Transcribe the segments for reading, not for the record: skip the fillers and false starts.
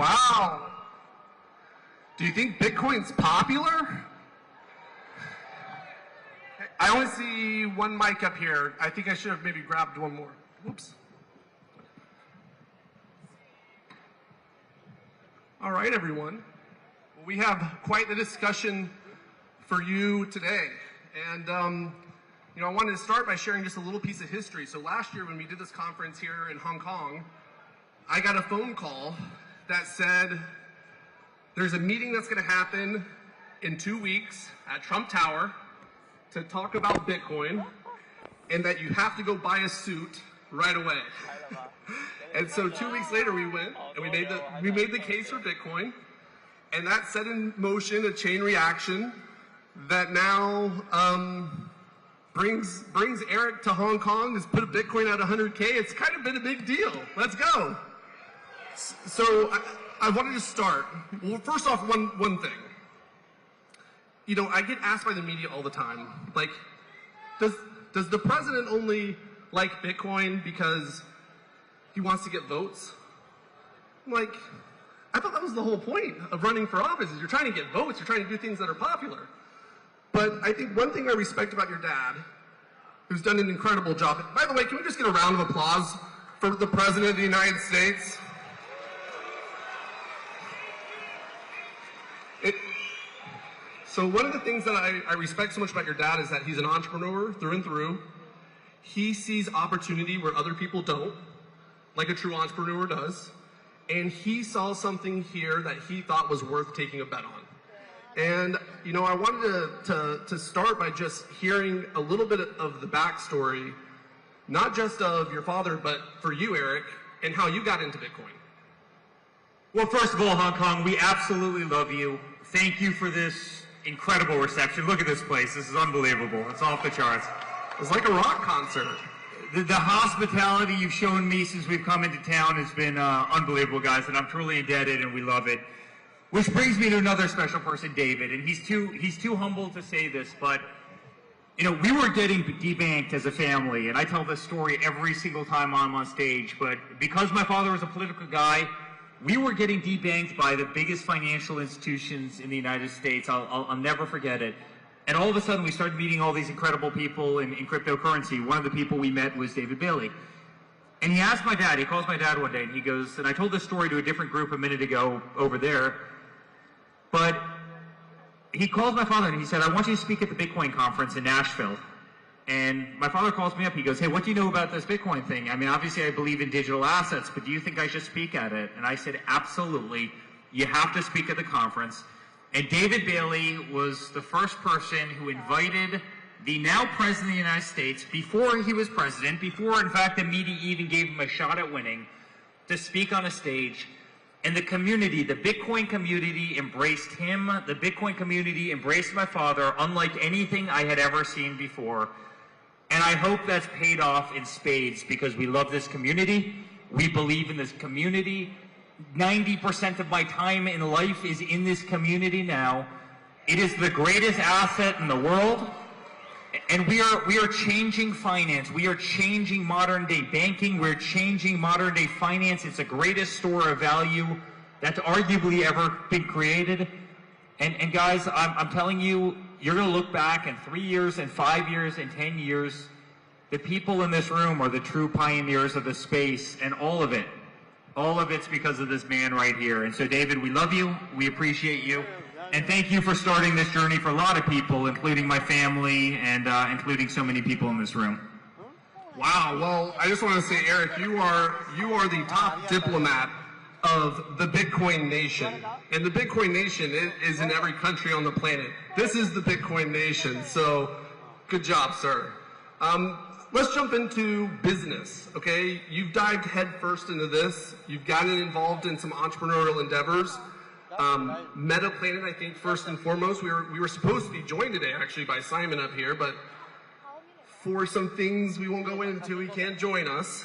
Wow. Do you think Bitcoin's popular? I only see one mic up here. I think I should have maybe grabbed one more. Whoops. All right, everyone. Well, we have quite the discussion for you today. And, I wanted to start by sharing just a little piece of history. So last year when we did this conference here in Hong Kong, I got a phone call that said, there's a meeting that's going to happen in 2 weeks at Trump Tower to talk about Bitcoin, and that you have to go buy a suit right away. And so 2 weeks later we went and we made the case for Bitcoin, and that set in motion a chain reaction that now brings Eric to Hong Kong, has put a Bitcoin at 100K. It's kind of been a big deal. Let's go. So I wanted to start. Well, first off, one thing. I get asked by the media all the time, like, does the president only like Bitcoin because he wants to get votes? I'm like, I thought that was the whole point of running for office, is you're trying to get votes, you're trying to do things that are popular. But I think one thing I respect about your dad, who's done an incredible job. By the way, can we just get a round of applause for the President of the United States? So one of the things that I respect so much about your dad is that he's an entrepreneur through and through. He sees opportunity where other people don't, like a true entrepreneur does. And he saw something here that he thought was worth taking a bet on. And, I wanted to start by just hearing a little bit of the backstory, not just of your father, but for you, Eric, and how you got into Bitcoin. Well, first of all, Hong Kong, we absolutely love you. Thank you for this incredible reception. Look at this place. This is unbelievable. It's off the charts. It's like a rock concert. The hospitality you've shown me since we've come into town has been unbelievable, guys, and I'm truly indebted, and we love it. Which brings me to another special person, David, and he's too humble to say this, but we were getting debanked as a family, and I tell this story every single time I'm on stage, but because my father was a political guy, we were getting debanked by the biggest financial institutions in the United States. I'll never forget it. And all of a sudden, we started meeting all these incredible people in cryptocurrency. One of the people we met was David Bailey. And he asked my dad, he calls my dad one day, and he goes, and I told this story to a different group a minute ago over there, but he called my father and he said, I want you to speak at the Bitcoin conference in Nashville. And my father calls me up, he goes, hey, what do you know about this Bitcoin thing? I mean, obviously I believe in digital assets, but do you think I should speak at it? And I said, absolutely, you have to speak at the conference. And David Bailey was the first person who invited the now President of the United States, before he was president, before in fact the media even gave him a shot at winning, to speak on a stage. And the community, the Bitcoin community, embraced him. The Bitcoin community embraced my father unlike anything I had ever seen before. And I hope that's paid off in spades, because we love this community. We believe in this community. 90% of my time in life is in this community now. It is the greatest asset in the world. And we are changing finance. We are changing modern day banking. We're changing modern day finance. It's the greatest store of value that's arguably ever been created. And guys, I'm telling you, you're going to look back in 3 years and 5 years and 10 years. The people in this room are the true pioneers of the space, and all of it's because of this man right here. And so, David, we love you. We appreciate you. And thank you for starting this journey for a lot of people, including my family and including so many people in this room. Wow. Well, I just want to say, Eric, you are the top diplomat of the Bitcoin Nation. And the Bitcoin Nation is in every country on the planet. This is the Bitcoin Nation. So good job, sir. Let's jump into business, okay? You've dived headfirst into this. You've gotten involved in some entrepreneurial endeavors. Meta Planet, I think, first and foremost. We were supposed to be joined today, actually, by Simon up here, but for some things we won't go into, he can't join us.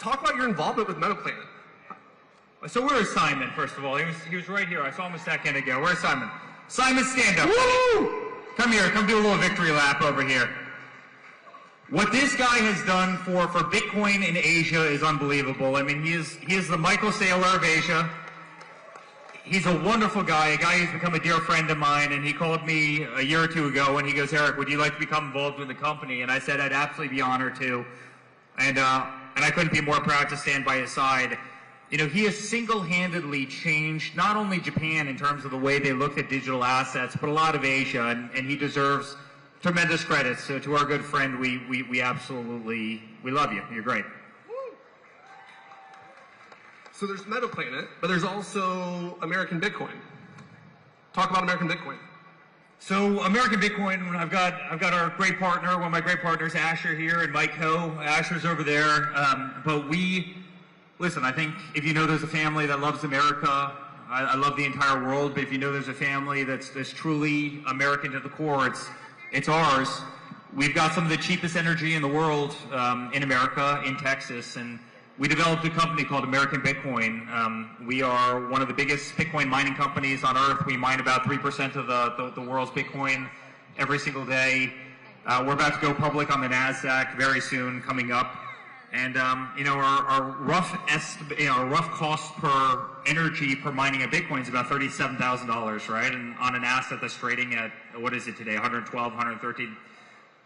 Talk about your involvement with Meta Planet. So where is Simon, first of all? He was right here. I saw him a second ago. Where's Simon? Simon, stand up. Woo! Come here. Come do a little victory lap over here. What this guy has done for Bitcoin in Asia is unbelievable. I mean, he is the Michael Saylor of Asia. He's a wonderful guy, a guy who's become a dear friend of mine, and he called me a year or two ago, and he goes, Eric, would you like to become involved with the company? And I said I'd absolutely be honored to, and I couldn't be more proud to stand by his side. You know, he has single-handedly changed not only Japan in terms of the way they look at digital assets, but a lot of Asia, and he deserves tremendous credit. So to our good friend, we absolutely, we love you. You're great. So there's MetaPlanet, but there's also American Bitcoin. Talk about American Bitcoin. So American Bitcoin, I've got our great partner, one of my great partners, Asher here, and Mike Ho. Asher's over there. But listen, I think if you know there's a family that loves America, I love the entire world, but if you know there's a family that's truly American to the core, it's ours. We've got some of the cheapest energy in the world in America, in Texas, and we developed a company called American Bitcoin. We are one of the biggest Bitcoin mining companies on earth. We mine about 3% of the world's Bitcoin every single day. We're about to go public on the NASDAQ very soon, coming up. And you know, our rough cost per energy per mining a Bitcoin is about $37,000, right? And on an asset that's trading at, what is it today, $112,000,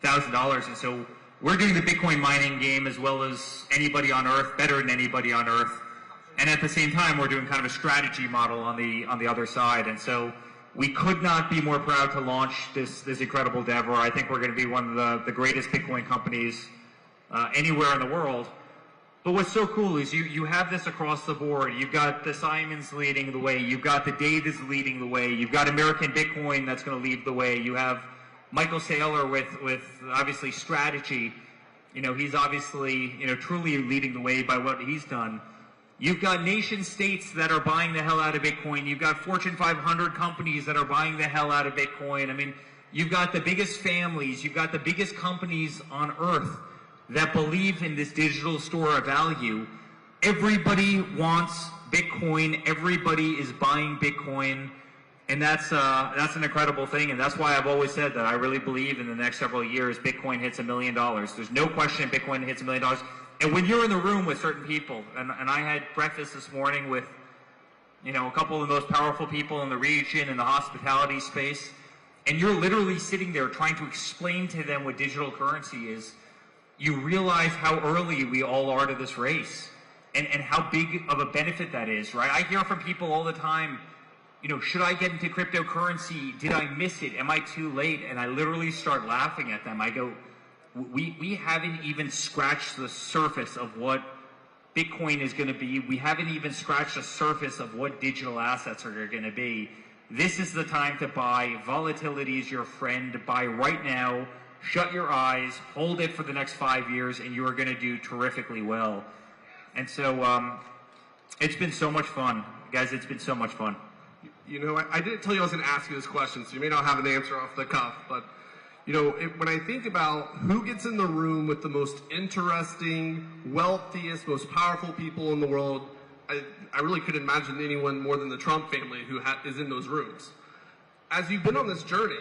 $113,000. And so we're doing the Bitcoin mining game as well as anybody on earth, better than anybody on earth. And at the same time, we're doing kind of a strategy model on the other side. And so we could not be more proud to launch this incredible endeavor. I think we're going to be one of the greatest Bitcoin companies anywhere in the world. But what's so cool is you have this across the board. You've got the Simons leading the way. You've got the Davis leading the way. You've got American Bitcoin that's going to lead the way. You have Michael Saylor with obviously strategy. You know, he's obviously, you know, truly leading the way by what he's done. You've got nation states that are buying the hell out of Bitcoin. You've got Fortune 500 companies that are buying the hell out of Bitcoin. I mean, you've got the biggest families. You've got the biggest companies on earth that believe in this digital store of value. Everybody wants Bitcoin. Everybody is buying Bitcoin. And that's an incredible thing, and that's why I've always said that I really believe in the next several years Bitcoin hits $1 million. There's no question Bitcoin hits $1 million. And when you're in the room with certain people, and I had breakfast this morning with, you know, a couple of the most powerful people in the region in the hospitality space, and you're literally sitting there trying to explain to them what digital currency is, you realize how early we all are to this race, and how big of a benefit that is, right? I hear from people all the time, you know, should I get into cryptocurrency? Did I miss it? Am I too late? And I literally start laughing at them. I go, we haven't even scratched the surface of what Bitcoin is going to be. We haven't even scratched the surface of what digital assets are going to be. This is the time to buy. Volatility is your friend. Buy right now. Shut your eyes. Hold it for the next 5 years, and you are going to do terrifically well. And so it's been so much fun. Guys, it's been so much fun. You know, I didn't tell you I was going to ask you this question, so you may not have an answer off the cuff, but, you know, when I think about who gets in the room with the most interesting, wealthiest, most powerful people in the world, I really couldn't imagine anyone more than the Trump family who is in those rooms. As you've been on this journey,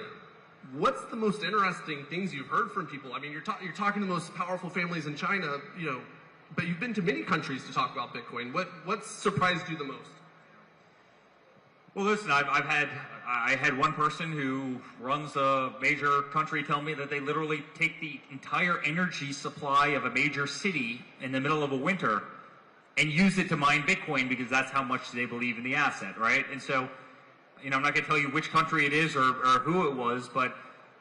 what's the most interesting things you've heard from people? I mean, you're talking to the most powerful families in China, you know, but you've been to many countries to talk about Bitcoin. What surprised you the most? Well, listen, I had one person who runs a major country tell me that they literally take the entire energy supply of a major city in the middle of a winter and use it to mine Bitcoin because that's how much they believe in the asset, right? And so, you know, I'm not going to tell you which country it is or who it was, but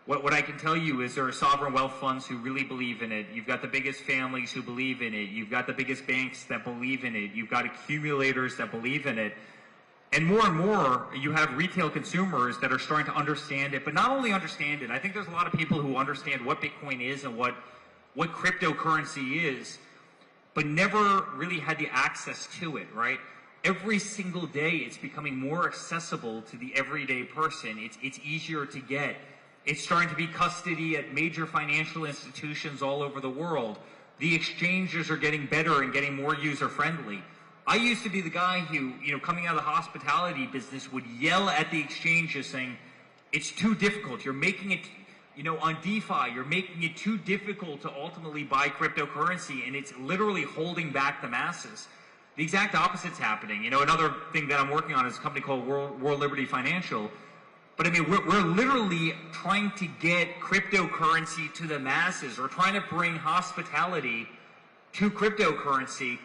what I can tell you is there are sovereign wealth funds who really believe in it. You've got the biggest families who believe in it. You've got the biggest banks that believe in it. You've got accumulators that believe in it. And more, you have retail consumers that are starting to understand it, but not only understand it. I think there's a lot of people who understand what Bitcoin is and what cryptocurrency is, but never really had the access to it, right? Every single day, it's becoming more accessible to the everyday person. It's easier to get. It's starting to be custody at major financial institutions all over the world. The exchanges are getting better and getting more user-friendly. I used to be the guy who, you know, coming out of the hospitality business would yell at the exchanges saying, it's too difficult. You're making it, you know, on DeFi, you're making it too difficult to ultimately buy cryptocurrency, and it's literally holding back the masses. The exact opposite's happening. You know, another thing that I'm working on is a company called World Liberty Financial. But I mean, we're literally trying to get cryptocurrency to the masses. We're trying to bring hospitality to cryptocurrency.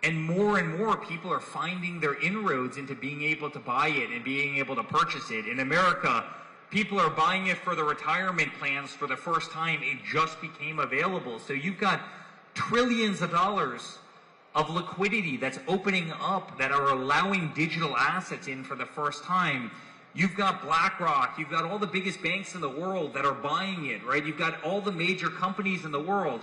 And more people are finding their inroads into being able to buy it and being able to purchase it. In America, people are buying it for the retirement plans for the first time. It just became available. So you've got trillions of dollars of liquidity that's opening up, that are allowing digital assets in for the first time. You've got BlackRock, you've got all the biggest banks in the world that are buying it, right? You've got all the major companies in the world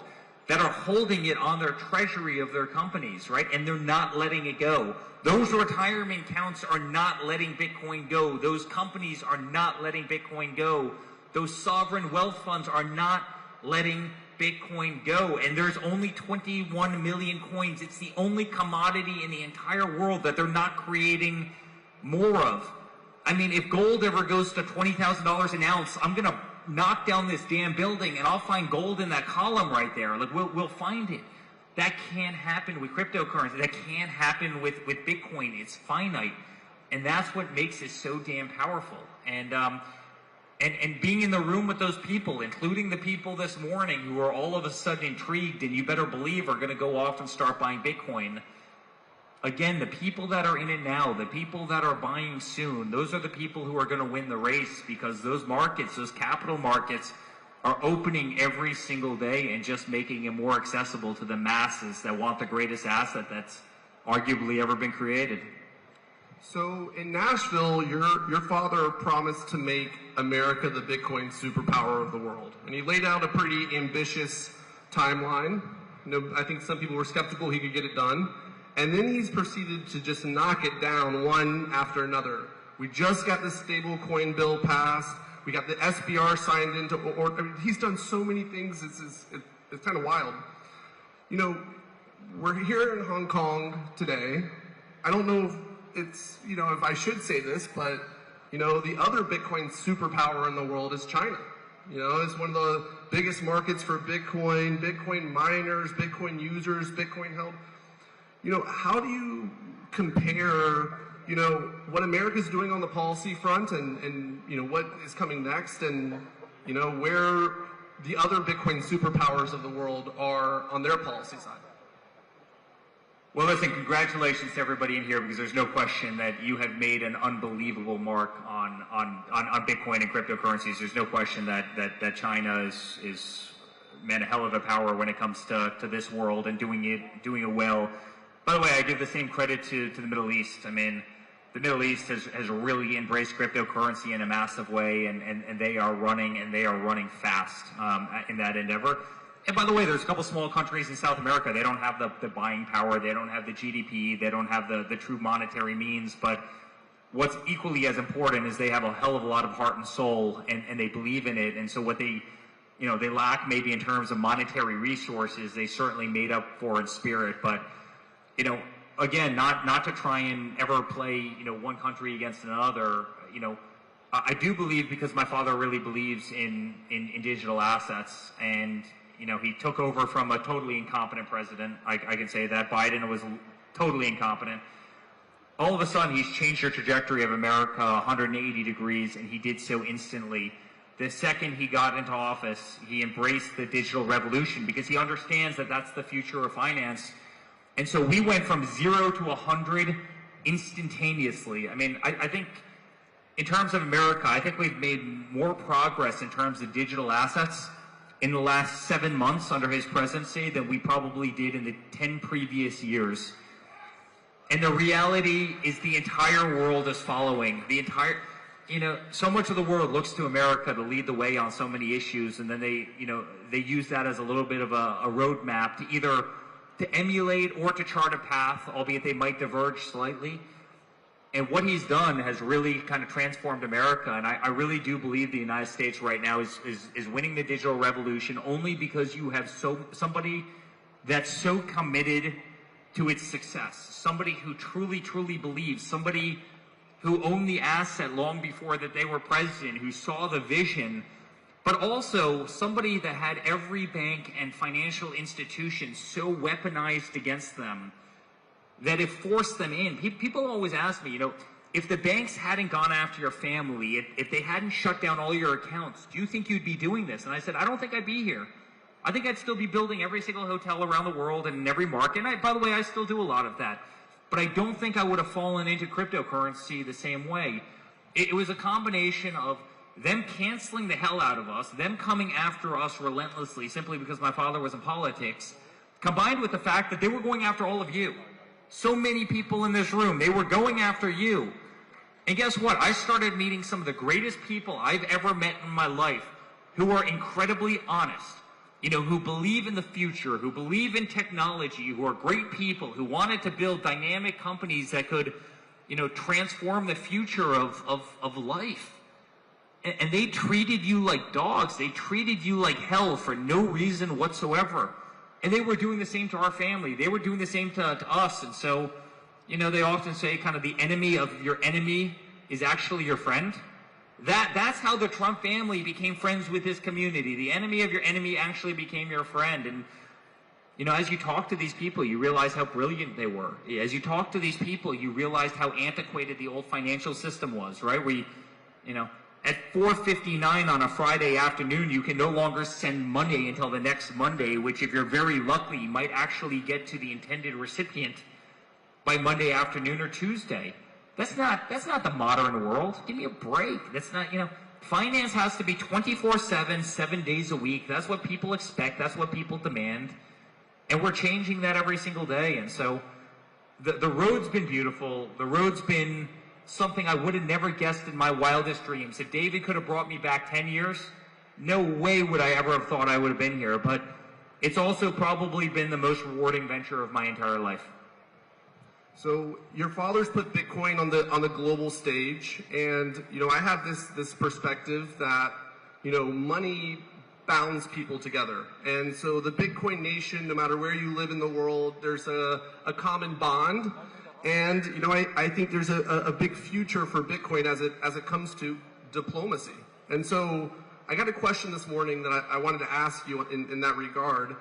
that are holding it on their treasury of their companies, right? And they're not letting it go. Those retirement accounts are not letting Bitcoin go. Those companies are not letting Bitcoin go. Those sovereign wealth funds are not letting Bitcoin go. And there's only 21 million coins. It's the only commodity in the entire world that they're not creating more of. I mean, if gold ever goes to $20,000 an ounce, I'm going to knock down this damn building and I'll find gold in that column right there. Like, we'll find it. That can't happen with cryptocurrency. That can't happen with Bitcoin. It's finite. And that's what makes it so damn powerful. And being in the room with those people, including the people this morning who are all of a sudden intrigued and you better believe are going to go off and start buying Bitcoin. Again, the people that are in it now, the people that are buying soon, those are the people who are going to win the race, because those markets, those capital markets, are opening every single day and just making it more accessible to the masses that want the greatest asset that's arguably ever been created. So in Nashville, your father promised to make America the Bitcoin superpower of the world. And he laid out a pretty ambitious timeline. You know, I think some people were skeptical he could get it done. And then he's proceeded to just knock it down one after another. We just got the stable coin bill passed. We got the SBR signed into, I mean, he's done so many things, it's kind of wild. You know, we're here in Hong Kong today. I don't know if it's, you know, if I should say this, but, you know, the other Bitcoin superpower in the world is China. You know, it's one of the biggest markets for Bitcoin, Bitcoin miners, Bitcoin users, Bitcoin held. You know, how do you compare, you know, what America's doing on the policy front and you know, what is coming next, and, you know, where the other Bitcoin superpowers of the world are on their policy side? Well, listen, congratulations to everybody in here, because there's no question that you have made an unbelievable mark on Bitcoin and cryptocurrencies. There's no question that China is man, a hell of a power when it comes to this world and doing it well. By the way, I give the same credit to the Middle East. I mean, the Middle East has really embraced cryptocurrency in a massive way, and they are running fast in that endeavor. And by the way, there's a couple small countries in South America. They don't have the buying power. They don't have the GDP. They don't have the true monetary means. But what's equally as important is they have a hell of a lot of heart and soul, and they believe in it. And so what they lack maybe in terms of monetary resources, they certainly made up for in spirit. But, you know, again, not to try and ever play, you know, one country against another. You know, I do believe, because my father really believes in digital assets, and, you know, he took over from a totally incompetent president. I can say that. Biden was totally incompetent. All of a sudden, he's changed the trajectory of America 180 degrees, and he did so instantly. The second he got into office, he embraced the digital revolution, because he understands that that's the future of finance. And so we went from 0 to 100 instantaneously. I mean, I think in terms of America, I think we've made more progress in terms of digital assets in the last 7 months under his presidency than we probably did in the 10 previous years. And the reality is the entire world is following. So much of the world looks to America to lead the way on so many issues, and then they use that as a little bit of a roadmap to either to emulate or to chart a path, albeit they might diverge slightly. And what he's done has really kind of transformed America, and I really do believe the United States right now is winning the digital revolution only because you have somebody that's so committed to its success, somebody who truly believes, somebody who owned the asset long before that they were president, who saw the vision, but also somebody that had every bank and financial institution so weaponized against them that have forced them in. People always ask me, if the banks hadn't gone after your family, if they hadn't shut down all your accounts, do you think you'd be doing this? And I said, I don't think I'd be here. I think I'd still be building every single hotel around the world and in every market. And by the way, I still do a lot of that. But I don't think I would have fallen into cryptocurrency the same way. It was a combination of them canceling the hell out of us, them coming after us relentlessly simply because my father was in politics, combined with the fact that they were going after all of you. So many people in this room, they were going after you. And guess what? I started meeting some of the greatest people I've ever met in my life who are incredibly honest, who believe in the future, who believe in technology, who are great people, who wanted to build dynamic companies that could, transform the future of life. And they treated you like dogs. They treated you like hell for no reason whatsoever. And they were doing the same to our family. They were doing the same to us. And so, they often say kind of the enemy of your enemy is actually your friend. That's how the Trump family became friends with his community. The enemy of your enemy actually became your friend. And, as you talk to these people, you realize how brilliant they were. As you talk to these people, you realize how antiquated the old financial system was, right? At 4:59 on a Friday afternoon, you can no longer send money until the next Monday, which if you're very lucky, might actually get to the intended recipient by Monday afternoon or Tuesday. That's not the modern world. Give me a break. That's not, finance has to be 24/7, 7 days a week. That's what people expect. That's what people demand. And we're changing that every single day. And so the road's been beautiful. The road's been something I would have never guessed in my wildest dreams. If David could have brought me back 10 years, no way would I ever have thought I would have been here. But it's also probably been the most rewarding venture of my entire life. So your father's put Bitcoin on the global stage, and I have this perspective that money bounds people together, and so the Bitcoin nation, no matter where you live in the world, there's a common bond. And I think there's a big future for Bitcoin as it comes to diplomacy. And so I got a question this morning that I wanted to ask you in that regard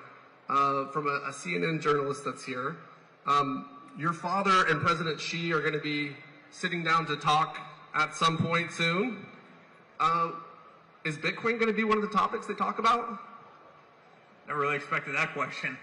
from a CNN journalist that's here. Your father and President Xi are going to be sitting down to talk at some point soon. Is Bitcoin going to be one of the topics they talk about? Never really expected that question.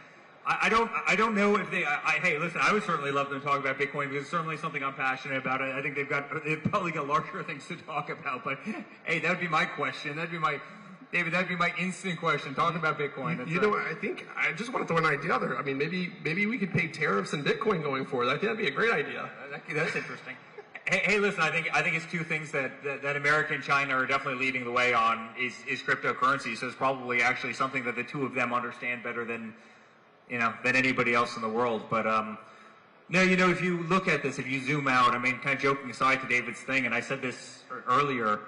I don't know if they. Hey, listen, I would certainly love them to talk about Bitcoin because it's certainly something I'm passionate about. I think they've probably got larger things to talk about. But hey, that would be my question. That'd be my instant question. Talk about Bitcoin. I think I just want to throw an idea out there. I mean, maybe we could pay tariffs in Bitcoin going forward. I think that'd be a great idea. That's interesting. Hey, listen, I think it's two things that America and China are definitely leading the way on is cryptocurrency. So it's probably actually something that the two of them understand better than anybody else in the world. But no, if you look at this, if you zoom out, kind of joking aside to David's thing, and I said this earlier,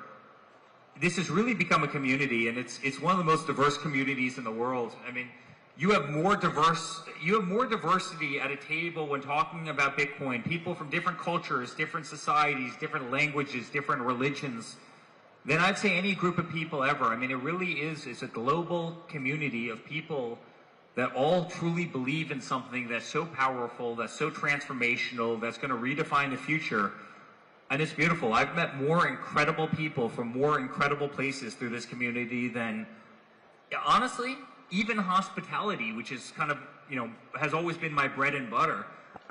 this has really become a community, and it's one of the most diverse communities in the world. You have more diversity at a table when talking about Bitcoin. People from different cultures, different societies, different languages, different religions, than I'd say any group of people ever. It really is a global community of people that all truly believe in something that's so powerful, that's so transformational, that's going to redefine the future. And it's beautiful. I've met more incredible people from more incredible places through this community than, honestly, even hospitality, which is kind of, has always been my bread and butter.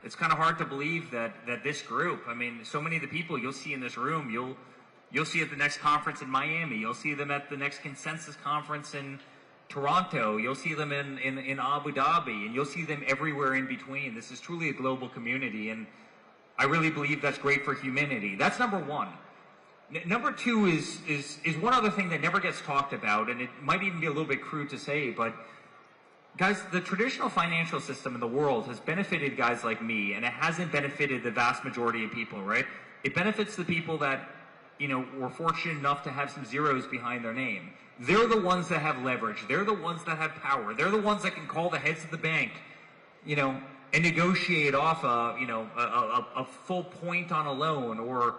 It's kind of hard to believe that this group, so many of the people you'll see in this room, you'll see at the next conference in Miami, you'll see them at the next consensus conference in Toronto, you'll see them in Abu Dhabi, and you'll see them everywhere in between. This is truly a global community, and I really believe that's great for humanity. That's number one. Number two is one other thing that never gets talked about, and it might even be a little bit crude to say, but guys, the traditional financial system in the world has benefited guys like me, and it hasn't benefited the vast majority of people, right? It benefits the people that, were fortunate enough to have some zeros behind their name. They're the ones that have leverage. They're the ones that have power. They're the ones that can call the heads of the bank, and negotiate off a full point on a loan, or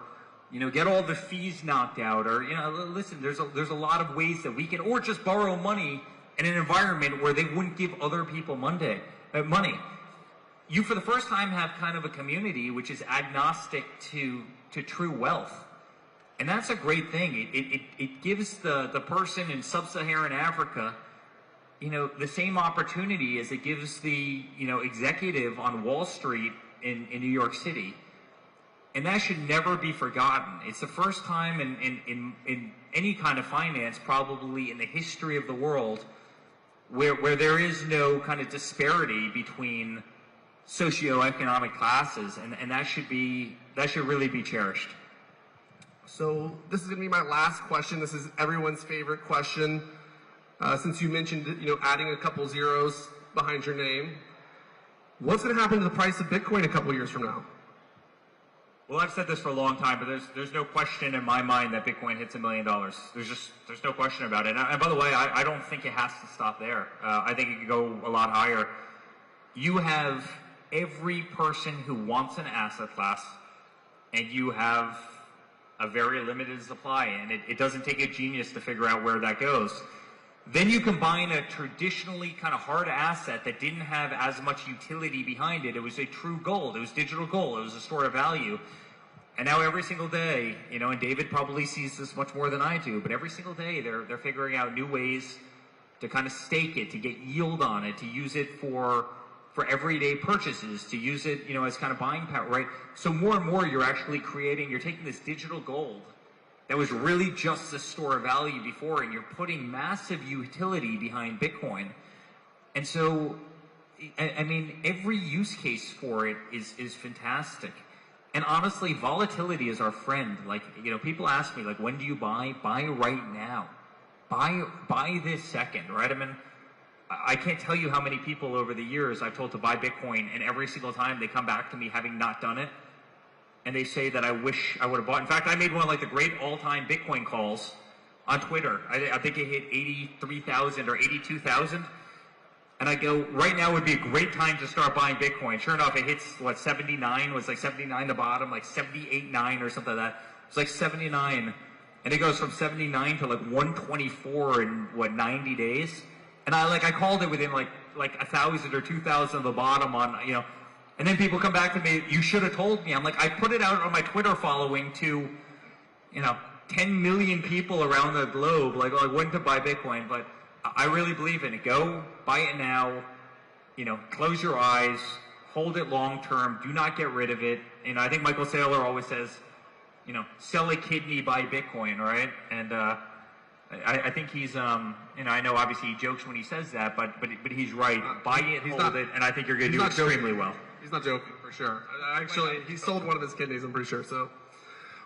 get all the fees knocked out, or listen, there's a lot of ways that we can, or just borrow money in an environment where they wouldn't give other people money. you for the first time have kind of a community which is agnostic to true wealth. And that's a great thing. It gives the person in sub-Saharan Africa, the same opportunity as it gives the, executive on Wall Street in New York City. And that should never be forgotten. It's the first time in any kind of finance, probably in the history of the world, where there is no kind of disparity between socioeconomic classes, and that should really be cherished. So this is going to be my last question. This is everyone's favorite question. Since you mentioned, adding a couple zeros behind your name, what's going to happen to the price of Bitcoin a couple years from now? Well, I've said this for a long time, but there's no question in my mind that Bitcoin hits $1 million. There's no question about it. And by the way, I don't think it has to stop there. I think it could go a lot higher. You have every person who wants an asset class, and you have a very limited supply, and it doesn't take a genius to figure out where that goes. Then you combine a traditionally kind of hard asset that didn't have as much utility behind it. It was a true gold. It was digital gold. It was a store of value. And now every single day, and David probably sees this much more than I do, but every single day they're figuring out new ways to kind of stake it, to get yield on it, to use it for everyday purchases, to use it, as kind of buying power, right? So more and more you're taking this digital gold that was really just a store of value before, and you're putting massive utility behind Bitcoin. And so, I mean, every use case for it is fantastic. And honestly, volatility is our friend. Like, people ask me, like, when do you buy? Buy right now. Buy this second, right? I mean, I can't tell you how many people over the years I've told to buy Bitcoin, and every single time they come back to me having not done it, and they say that I wish I would have bought. In fact, I made one of like the great all-time Bitcoin calls on Twitter. I think it hit 83,000 or 82,000. And I go, right now would be a great time to start buying Bitcoin. Sure enough, it hits, 79? Was like 79 the bottom, like 78.9 or something like that. It's like 79. And it goes from 79 to like 124 in, 90 days? And I called it within like 1,000 or 2,000 of the bottom on, And then people come back to me, you should have told me. I'm like, I put it out on my Twitter following to, 10 million people around the globe, like when to buy Bitcoin. But I really believe in it. Go, buy it now, close your eyes, hold it long term, do not get rid of it. I think Michael Saylor always says, sell a kidney, buy Bitcoin, right? And I think he's, I know obviously he jokes when he says that, but he's right. Buy it, hold it, and I think you're going to do extremely well. He's not joking, for sure. Actually, he sold one of his kidneys, I'm pretty sure. So,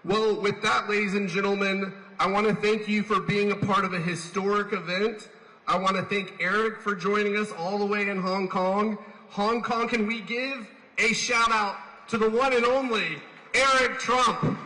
well, with that, ladies and gentlemen, I want to thank you for being a part of a historic event. I want to thank Eric for joining us all the way in Hong Kong. Hong Kong, can we give a shout out to the one and only Eric Trump?